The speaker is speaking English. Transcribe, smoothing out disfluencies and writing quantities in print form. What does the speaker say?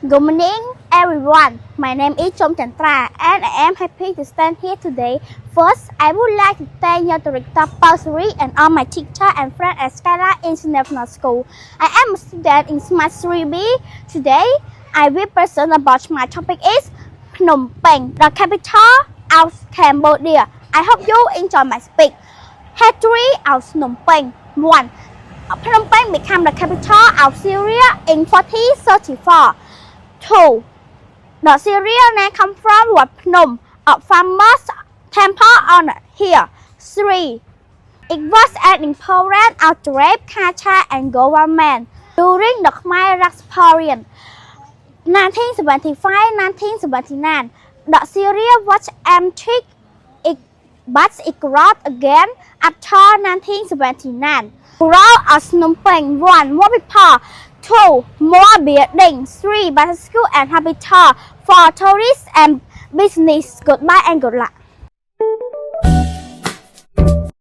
Good morning, everyone. My name is Chom Chandra, and I am happy to stand here today. First, I would like to thank your director, Pausuri, and all my teachers and friends at Skylar International School. I am a student in Smart 3B. Today, I will present about my topic is Phnom Penh, the capital of Cambodia. I hope you enjoy my speech. History of Phnom Penh 1. Phnom Penh became the capital of Syria in 1434. 2. The Syrian name comes from Wat Phnom, a famous temple on a hill. 3. It was an important outrage culture and government during the Khmer Rouge period 1975-1979. The Syria was empty, but it rose again after 1979. Growth of Phnom Penh 1. More people. 2. More buildings. 3. Better school and habitat for tourists and business. Goodbye and good luck.